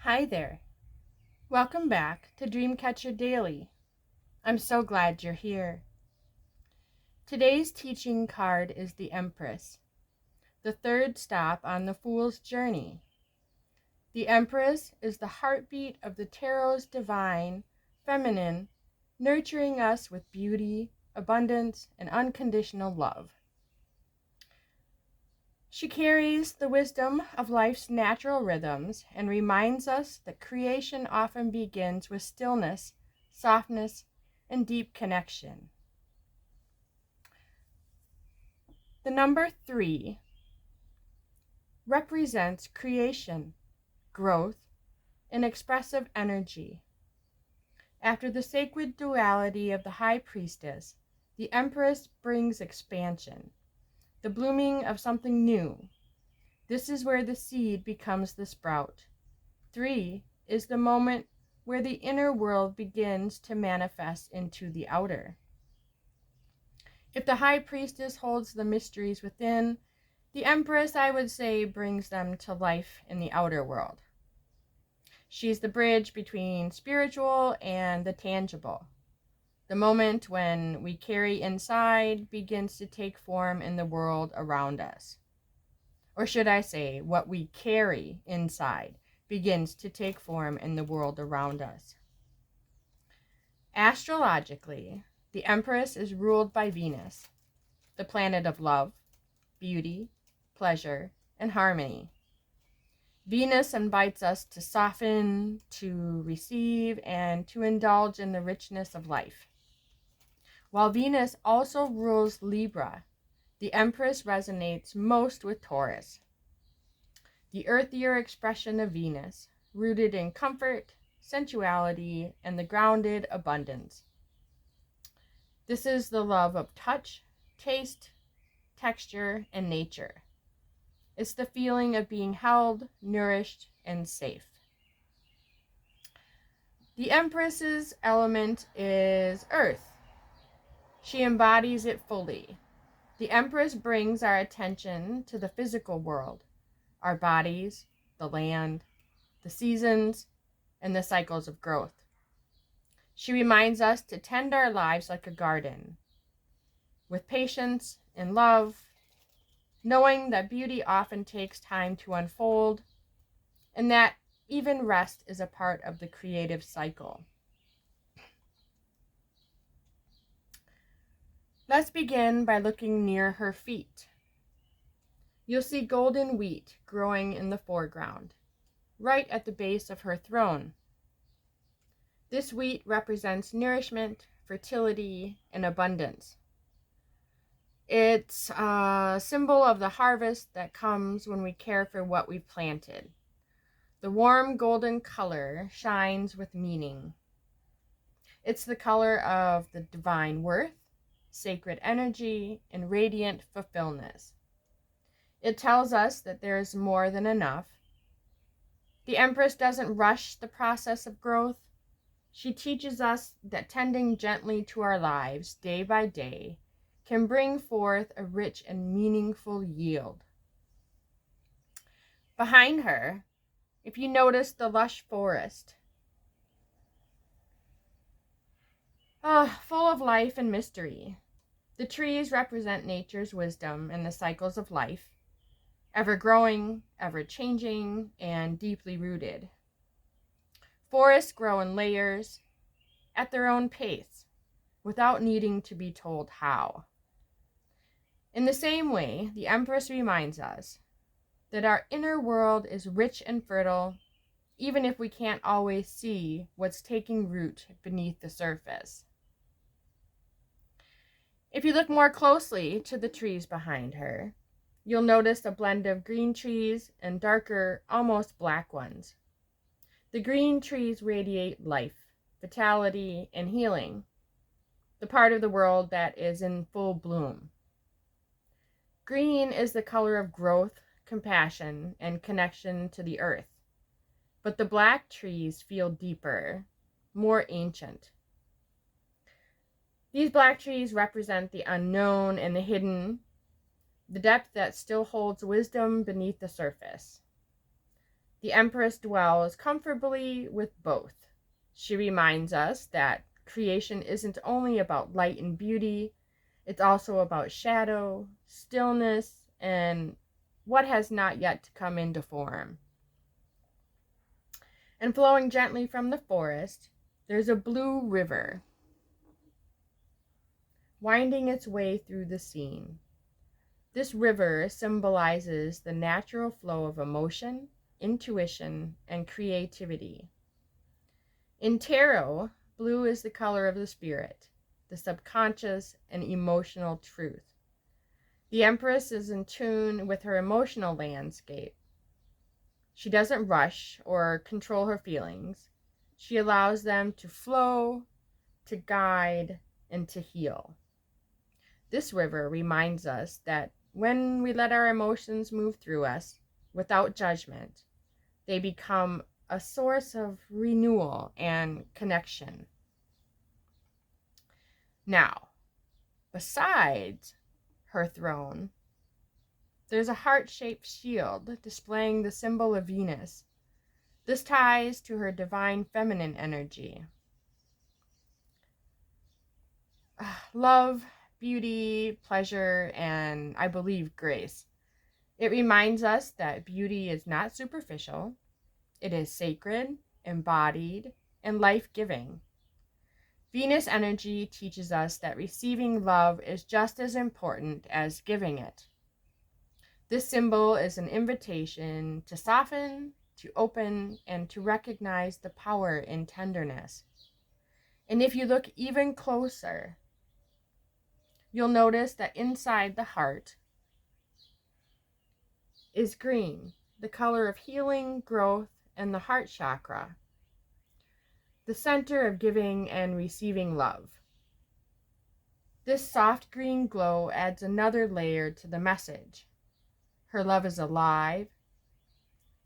Hi there. Welcome back to Dreamkatcher Daily. I'm so glad you're here. Today's teaching card is the Empress, the third stop on the Fool's journey. The Empress is the heartbeat of the tarot's divine, feminine, nurturing us with beauty, abundance, and unconditional love. She carries the wisdom of life's natural rhythms and reminds us that creation often begins with stillness, softness, and deep connection. The number 3 represents creation, growth, and expressive energy. After the sacred duality of the High Priestess, the Empress brings expansion, the blooming of something new. This is where the seed becomes the sprout. 3 is the moment where the inner world begins to manifest into the outer. If the High Priestess holds the mysteries within, the Empress, I would say, brings them to life in the outer world. She's the bridge between spiritual and the tangible. The moment when we carry inside begins to take form in the world around us. Or should I say, what we carry inside begins to take form in the world around us. Astrologically, the Empress is ruled by Venus, the planet of love, beauty, pleasure, and harmony. Venus invites us to soften, to receive, and to indulge in the richness of life. While Venus also rules Libra, the Empress resonates most with Taurus, the earthier expression of Venus, rooted in comfort, sensuality, and the grounded abundance. This is the love of touch, taste, texture, and nature. It's the feeling of being held, nourished, and safe. The Empress's element is earth. She embodies it fully. The Empress brings our attention to the physical world, our bodies, the land, the seasons, and the cycles of growth. She reminds us to tend our lives like a garden, with patience and love, knowing that beauty often takes time to unfold, and that even rest is a part of the creative cycle. Let's begin by looking near her feet. You'll see golden wheat growing in the foreground, right at the base of her throne. This wheat represents nourishment, fertility, and abundance. It's a symbol of the harvest that comes when we care for what we've planted. The warm golden color shines with meaning. It's the color of the divine worth, sacred energy, and radiant fulfillment. It tells us that there is more than enough. The Empress doesn't rush the process of growth. She teaches us that tending gently to our lives day by day can bring forth a rich and meaningful yield. Behind her, if you notice the lush forest, full of life and mystery. The trees represent nature's wisdom and the cycles of life, ever growing, ever changing, and deeply rooted. Forests grow in layers, at their own pace, without needing to be told how. In the same way, the Empress reminds us that our inner world is rich and fertile, even if we can't always see what's taking root beneath the surface. If you look more closely to the trees behind her, you'll notice a blend of green trees and darker, almost black ones. The green trees radiate life, vitality, and healing, the part of the world that is in full bloom. Green is the color of growth, compassion, and connection to the earth. But the black trees feel deeper, more ancient. These black trees represent the unknown and the hidden, the depth that still holds wisdom beneath the surface. The Empress dwells comfortably with both. She reminds us that creation isn't only about light and beauty, it's also about shadow, stillness, and what has not yet to come into form. And flowing gently from the forest, there's a blue river winding its way through the scene. This river symbolizes the natural flow of emotion, intuition, and creativity. In tarot, blue is the color of the spirit, the subconscious and emotional truth. The Empress is in tune with her emotional landscape. She doesn't rush or control her feelings. She allows them to flow, to guide, and to heal. This river reminds us that when we let our emotions move through us without judgment, they become a source of renewal and connection. Now, besides her throne, there's a heart-shaped shield displaying the symbol of Venus. This ties to her divine feminine energy. Love, beauty, pleasure, and I believe grace. It reminds us that beauty is not superficial. It is sacred, embodied, and life-giving. Venus energy teaches us that receiving love is just as important as giving it. This symbol is an invitation to soften, to open, and to recognize the power in tenderness. And if you look even closer, you'll notice that inside the heart is green, the color of healing, growth, and the heart chakra, the center of giving and receiving love. This soft green glow adds another layer to the message. Her love is alive.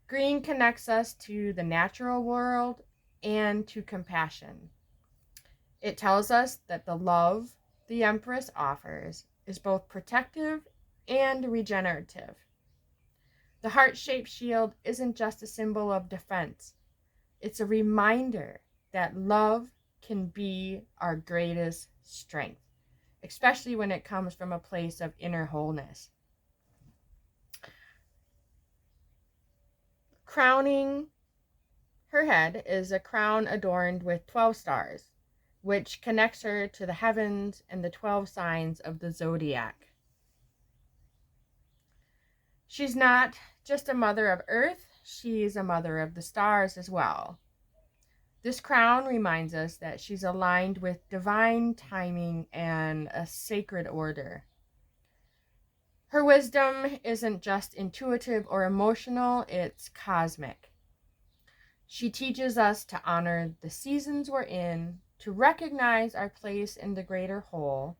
Green connects us to the natural world and to compassion. It tells us that the love the Empress offers is both protective and regenerative. The heart-shaped shield isn't just a symbol of defense. It's a reminder that love can be our greatest strength, especially when it comes from a place of inner wholeness. Crowning her head is a crown adorned with 12 stars, which connects her to the heavens and the 12 signs of the zodiac. She's not just a mother of earth, she's a mother of the stars as well. This crown reminds us that she's aligned with divine timing and a sacred order. Her wisdom isn't just intuitive or emotional, it's cosmic. She teaches us to honor the seasons we're in, to recognize our place in the greater whole,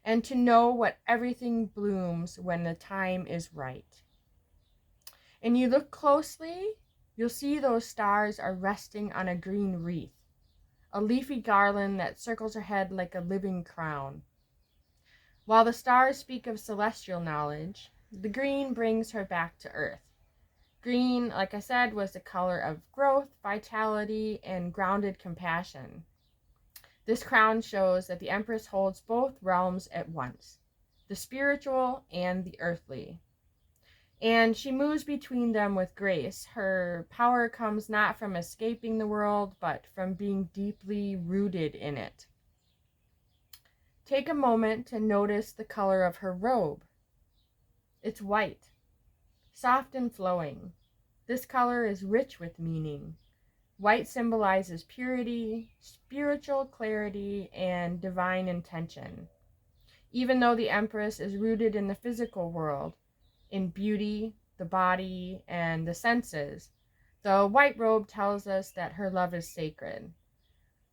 and to know what everything blooms when the time is right. And you look closely, you'll see those stars are resting on a green wreath, a leafy garland that circles her head like a living crown. While the stars speak of celestial knowledge, the green brings her back to earth. Green, like I said, was the color of growth, vitality, and grounded compassion. This crown shows that the Empress holds both realms at once, the spiritual and the earthly. And she moves between them with grace. Her power comes not from escaping the world, but from being deeply rooted in it. Take a moment to notice the color of her robe. It's white, soft and flowing. This color is rich with meaning. White symbolizes purity, spiritual clarity, and divine intention. Even though the Empress is rooted in the physical world, in beauty, the body, and the senses, the white robe tells us that her love is sacred.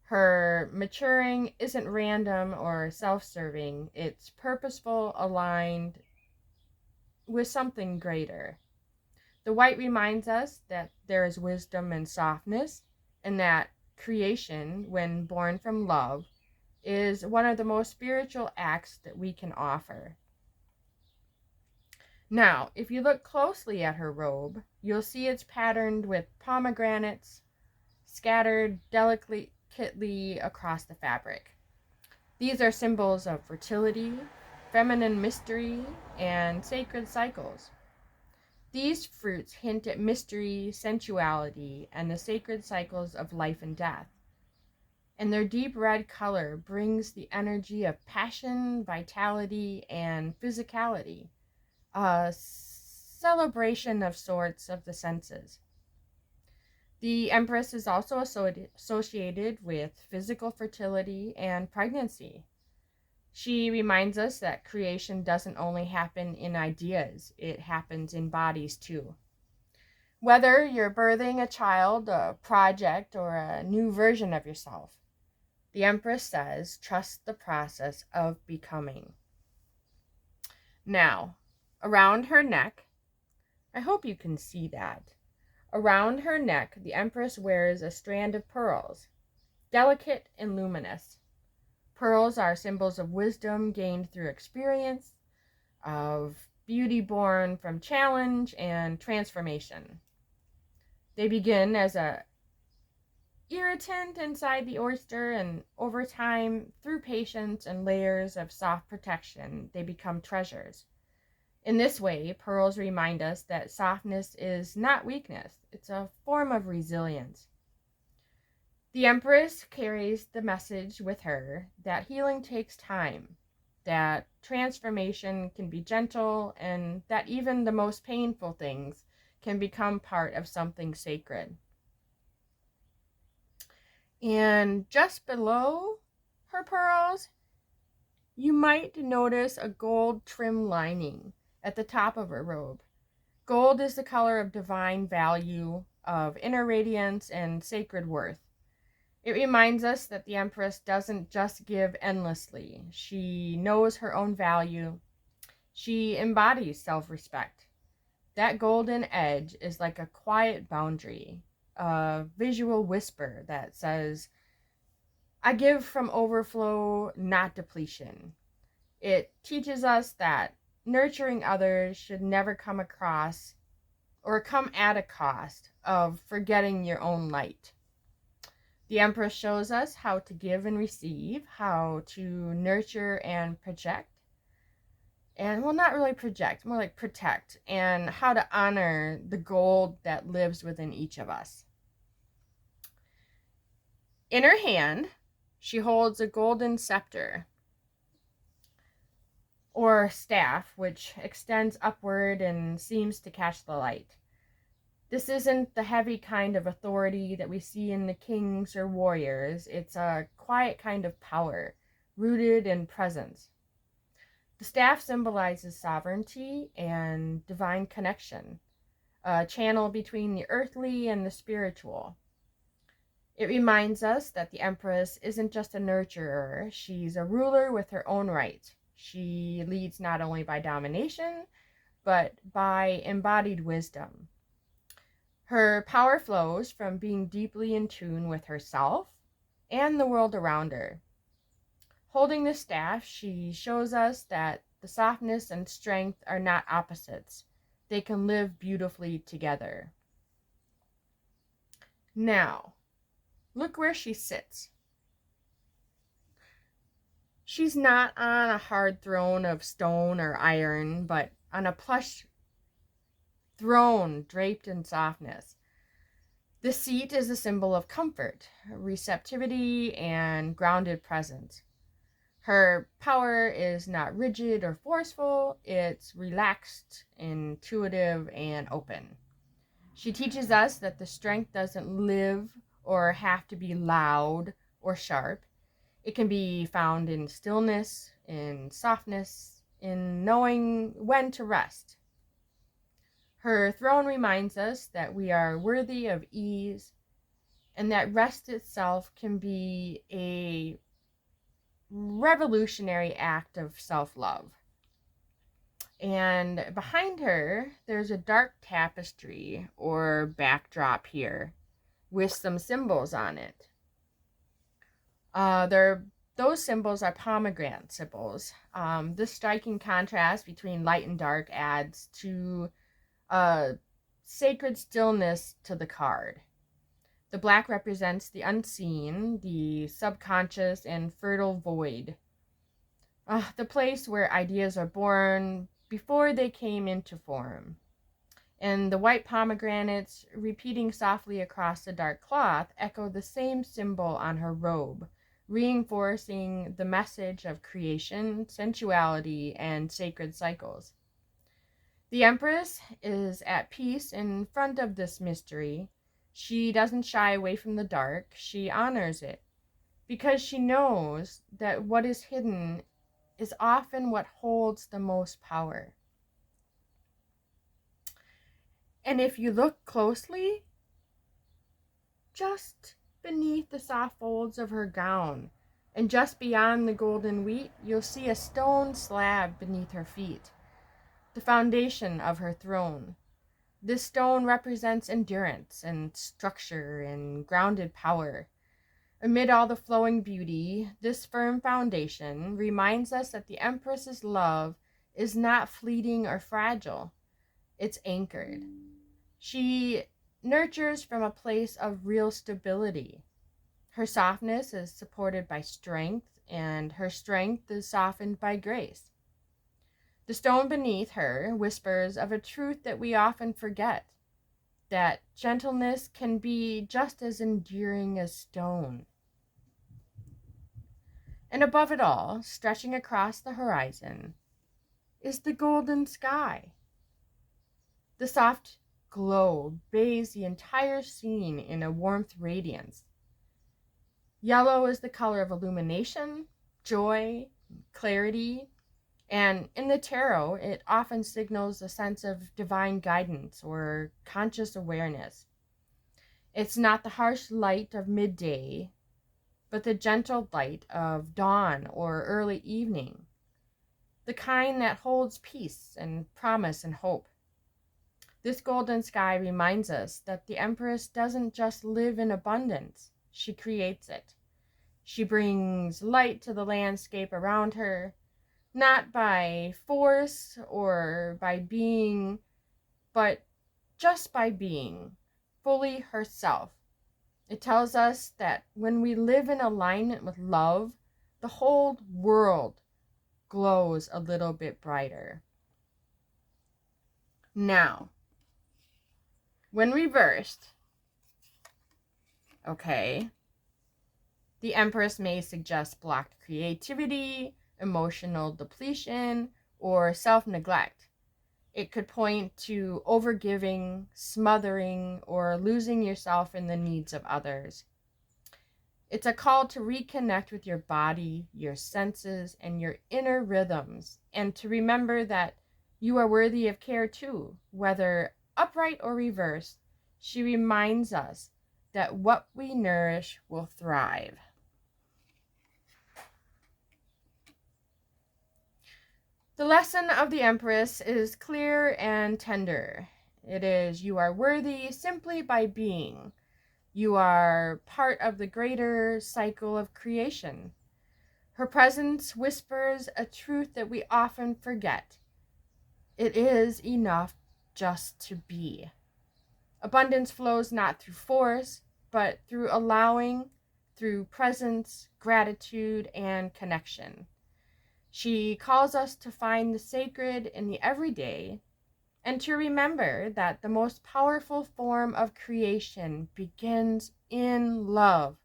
Her maturing isn't random or self-serving. It's purposeful, aligned with something greater. The white reminds us that there is wisdom and softness, and that creation, when born from love, is one of the most spiritual acts that we can offer. Now, if you look closely at her robe, you'll see it's patterned with pomegranates scattered delicately across the fabric. These are symbols of fertility, feminine mystery, and sacred cycles. These fruits hint at mystery, sensuality, and the sacred cycles of life and death. And their deep red color brings the energy of passion, vitality, and physicality, a celebration of sorts of the senses. The Empress is also associated with physical fertility and pregnancy. She reminds us that creation doesn't only happen in ideas, it happens in bodies too. Whether you're birthing a child, a project, or a new version of yourself, the Empress says, trust the process of becoming. Now, around her neck, I hope you can see that. Around her neck, the Empress wears a strand of pearls, delicate and luminous. Pearls are symbols of wisdom gained through experience, of beauty born from challenge and transformation. They begin as a irritant inside the oyster, and over time, through patience and layers of soft protection, they become treasures. In this way, pearls remind us that softness is not weakness, it's a form of resilience. The Empress carries the message with her that healing takes time, that transformation can be gentle, and that even the most painful things can become part of something sacred. And just below her pearls, you might notice a gold trim lining at the top of her robe. Gold is the color of divine value, of inner radiance, and sacred worth. It reminds us that the Empress doesn't just give endlessly. She knows her own value. She embodies self-respect. That golden edge is like a quiet boundary, a visual whisper that says, I give from overflow, not depletion. It teaches us that nurturing others should never come across or come at a cost of forgetting your own light. The Empress shows us how to give and receive, how to nurture and project. And, well, not really project, more like protect, and how to honor the gold that lives within each of us. In her hand, she holds a golden scepter, or staff, which extends upward and seems to catch the light. This isn't the heavy kind of authority that we see in the kings or warriors. It's a quiet kind of power, rooted in presence. The staff symbolizes sovereignty and divine connection, a channel between the earthly and the spiritual. It reminds us that the Empress isn't just a nurturer, she's a ruler with her own right. She leads not only by domination, but by embodied wisdom. Her power flows from being deeply in tune with herself and the world around her. Holding the staff, she shows us that the softness and strength are not opposites. They can live beautifully together. Now, look where she sits. She's not on a hard throne of stone or iron, but on a plush throne draped in softness. The seat is a symbol of comfort, receptivity, and grounded presence. Her power is not rigid or forceful, it's relaxed, intuitive, and open. She teaches us that the strength doesn't live or have to be loud or sharp. It can be found in stillness, in softness, in knowing when to rest. Her throne reminds us that we are worthy of ease, and that rest itself can be a revolutionary act of self-love. And behind her, there's a dark tapestry or backdrop here with some symbols on it. They're Those symbols are pomegranate symbols. This striking contrast between light and dark adds to a sacred stillness to the card. The black represents the unseen, the subconscious, and fertile void. The place where ideas are born before they came into form. And the white pomegranates, repeating softly across the dark cloth, echo the same symbol on her robe, reinforcing the message of creation, sensuality, and sacred cycles. The Empress is at peace in front of this mystery. She doesn't shy away from the dark, she honors it, because she knows that what is hidden is often what holds the most power. And if you look closely, just beneath the soft folds of her gown, and just beyond the golden wheat, you'll see a stone slab beneath her feet, the foundation of her throne. This stone represents endurance and structure and grounded power. Amid all the flowing beauty, this firm foundation reminds us that the Empress's love is not fleeting or fragile. It's anchored. She nurtures from a place of real stability. Her softness is supported by strength, and her strength is softened by grace. The stone beneath her whispers of a truth that we often forget, that gentleness can be just as enduring as stone. And above it all, stretching across the horizon, is the golden sky. The soft glow bathes the entire scene in a warmth radiance. Yellow is the color of illumination, joy, clarity, and in the tarot, it often signals a sense of divine guidance or conscious awareness. It's not the harsh light of midday, but the gentle light of dawn or early evening, the kind that holds peace and promise and hope. This golden sky reminds us that the Empress doesn't just live in abundance, she creates it. She brings light to the landscape around her, not by force or by being, but just by being fully herself. It tells us that when we live in alignment with love, the whole world glows a little bit brighter. Now, when reversed, okay, the Empress may suggest blocked creativity, emotional depletion, or self-neglect. It could point to overgiving, smothering, or losing yourself in the needs of others. It's a call to reconnect with your body, your senses, and your inner rhythms, and to remember that you are worthy of care too, whether upright or reversed. She reminds us that what we nourish will thrive. The lesson of the Empress is clear and tender. It is, you are worthy simply by being. You are part of the greater cycle of creation. Her presence whispers a truth that we often forget. It is enough just to be. Abundance flows not through force, but through allowing, through presence, gratitude, and connection. She calls us to find the sacred in the everyday, and to remember that the most powerful form of creation begins in love.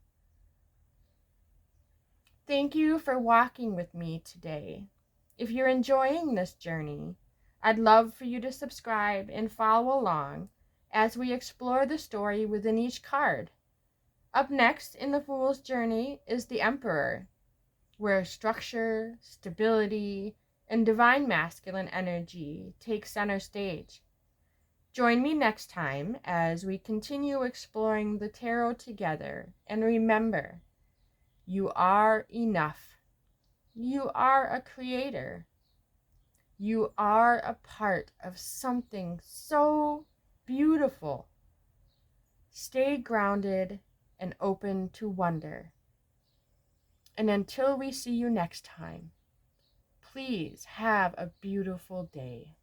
Thank you for walking with me today. If you're enjoying this journey, I'd love for you to subscribe and follow along as we explore the story within each card. Up next in the Fool's Journey is the Emperor, where structure, stability, and divine masculine energy take center stage. Join me next time as we continue exploring the tarot together, and remember, you are enough. You are a creator. You are a part of something so beautiful. Stay grounded and open to wonder. And until we see you next time, please have a beautiful day.